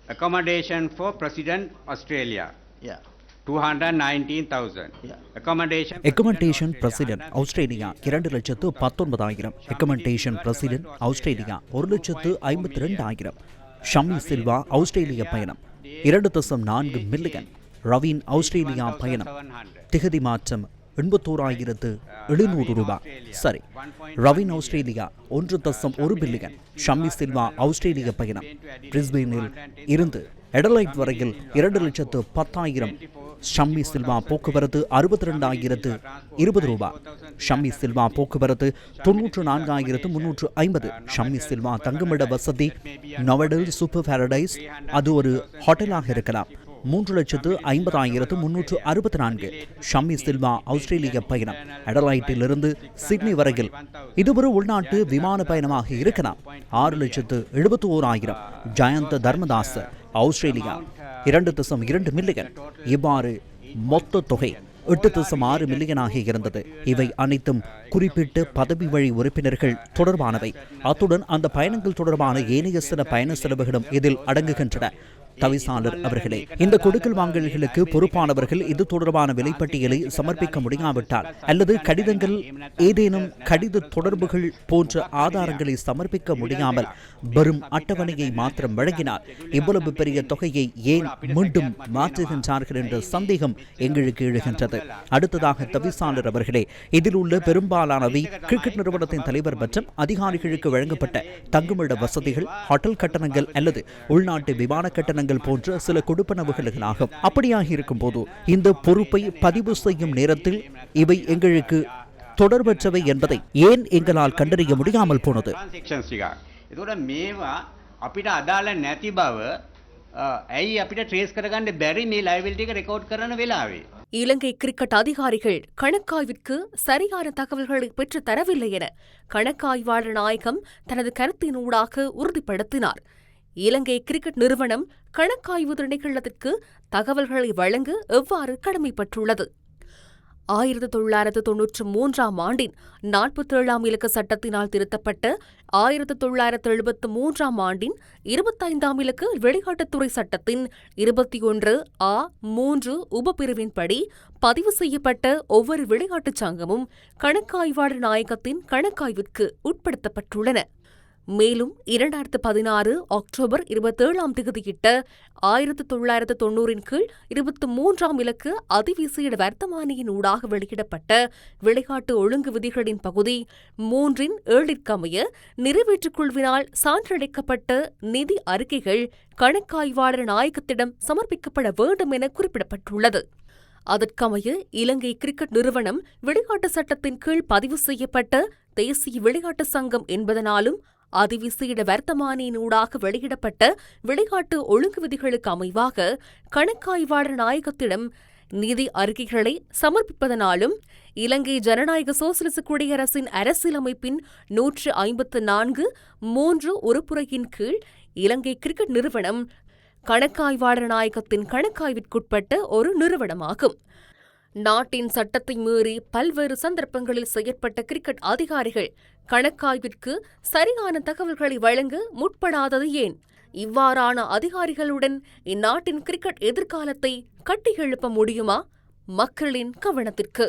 Accommodation for President Australia. Yeah. 219,000. Yeah. Accommodation President Australia 2,19,000. Accommodation President Australia 1,52,000. Shammi Silva ஆஸ்திரேலிய பயணம் 2.4 million. Ravine Australia பயணம் திகதி மாற்றம் 81,700 ரூபாய். சரி, ரவீன் ஆஸ்திரேலியா 1.1 பில்லியன். ஷம்மி சில்வா ஆஸ்திரேலிய பயணம் பிரிஸ்பேனில் இருந்து எடலைட் வரையில் 2,10,000. ஷம்மி சில்வா போக்குவரத்து 62,020 ரூபாய். ஷம்மி சில்வா போக்குவரத்து 94,350. ஷம்மி சில்வா தங்குமிட வசதி நொவடல் சூப்பர் பாரடைஸ், அது ஒரு ஹோட்டலாக இருக்கலாம், 3,50,364. ஷம்மி சில்வா ஆஸ்திரேலிய பயணம் எடலைட்டில் இருந்து சிட்னி வரையில், இது ஒரு உள்நாட்டு விமான பயணமாக இருக்கலாம், 6,71,000. Jayantha Dharmadasa Australia 2.2 million. இவ்வாறு மொத்த தொகை 8.6 மில்லியனாக இருந்தது. இவை அனைத்தும் குறிப்பிட்ட பதவி வழி உறுப்பினர்கள் தொடர்பானவை. அத்துடன் அந்த பயணங்கள் தொடர்பான ஏனைய சில பயண செலவுகளும் இதில் அடங்குகின்றன. தவிசாளர் அவர்களே, இந்த கொடுக்கல் வாங்கல்களுக்கு பொறுப்பானவர்கள் இது தொடர்பான விலைப்பட்டியலை சமர்ப்பிக்க முடியாவிட்டால் அல்லது கடிதங்கள் ஏதேனும் கடித தொடர்புகள் போன்ற ஆதாரங்களை சமர்ப்பிக்க முடியாமல் வெறும் அட்டவணையை மாத்திரம் வழங்கினால் இவ்வளவு பெரிய தொகையை ஏன் மீண்டும் மாற்றுகின்றார்கள் என்ற சந்தேகம் எங்களுக்கு எழுகின்றது. அடுத்ததாக தவிசாளர் அவர்களே, இதில் உள்ள பெரும்பாலானவை கிரிக்கெட் நிறுவனத்தின் தலைவர் மற்றும் அதிகாரிகளுக்கு வழங்கப்பட்ட தங்குமிட வசதிகள், ஹோட்டல் கட்டணங்கள் அல்லது உள்நாட்டு விமான கட்டணங்கள் போன்ற சில கொடுப்பனவுகளாகும். அப்படியாக இருக்கும் போது இந்த பொறுப்பை பதிவு செய்யும் நேரத்தில் இவை எங்களுக்கு தொடர்பற்றவை என்பதை ஏன் எங்களால் கண்டறிய முடியாமல் போனது? අපිට අදාළ නැති බව ඇයි අපිට ට්‍රේස් කරගන්න බැරි මේ ලයබිලිටි එක රෙකෝඩ් කරන වෙලාවේ? இலங்கை கிரிக்கெட் அதிகாரிகள் கணக்காய்விற்கு சரியான தகவல்களை பெற்று தரவில்லை என கணக்காய்வாளர் நாயகம் தனது கருத்தினூடாக உறுதிப்படுத்தினார். இலங்கை கிரிக்கெட் நிறுவனம் கணக்காய்வு திணைக்களத்திற்கு தகவல்களை வழங்க எவ்வாறு கடமைப்பட்டுள்ளது? 1993 ஆண்டின் 47ஆம் இலக்க சட்டத்தினால் திருத்தப்பட்ட 1973ஆம் ஆண்டின் 25ஆம் இலக்க விளையாட்டுத்துறை சட்டத்தின் 21(a)(3) உபபிரிவின்படி பதிவு செய்யப்பட்ட ஒவ்வொரு விளையாட்டுச் சங்கமும் கணக்காய்வாளர் நாயகத்தின் கணக்காய்விற்கு உட்படுத்தப்பட்டுள்ளன. மேலும் 2016 அக்டோபர் 27ஆம் தேதியிட்ட 1990 கீழ் 23ஆம் இலக்க அதிவிசேட வர்த்தமானியின் ஊடாக வெளியிடப்பட்ட விளையாட்டு ஒழுங்கு விதிகளின் பகுதி 3(7) நிறைவேற்றுக் குழுவினால் சான்றளிக்கப்பட்ட நிதி அறிக்கைகள் கணக்காய்வாளர் நாயகத்திடம் சமர்ப்பிக்கப்பட வேண்டும் என குறிப்பிடப்பட்டுள்ளது. அதற்கமைய இலங்கை கிரிக்கெட் நிறுவனம் விளையாட்டு சட்டத்தின் கீழ் பதிவு செய்யப்பட்ட தேசிய விளையாட்டு சங்கம் என்பதனாலும் அதிவிசேட வர்த்தமானியினூடாக வெளியிடப்பட்ட விளையாட்டு ஒழுங்கு விதிகளுக்கு அமைவாக கணக்காய்வாளர் நாயகத்திடம் நிதி அறிக்கைகளை சமர்ப்பிப்பதனாலும் இலங்கை ஜனநாயக சோசலிச குடியரசின் அரசியலமைப்பின் 154(3) உறுப்புரையின் கீழ் இலங்கை கிரிக்கெட் நிறுவனம் கணக்காய்வாளர் நாயகத்தின் கணக்காய்விற்குட்பட்ட ஒரு நிறுவனமாகும். நாட்டின் சட்டத்தை மீறி பல்வேறு சந்தர்ப்பங்களில் செயற்பட்ட கிரிக்கெட் அதிகாரிகள் கணக்காய்விற்கு சரியான தகவல்களை வழங்க முற்படாதது ஏன்? இவ்வாறான அதிகாரிகளுடன் இந்நாட்டின் கிரிக்கெட் எதிர்காலத்தை கட்டியெழுப்ப முடியுமா? மக்களின் கவனத்திற்கு.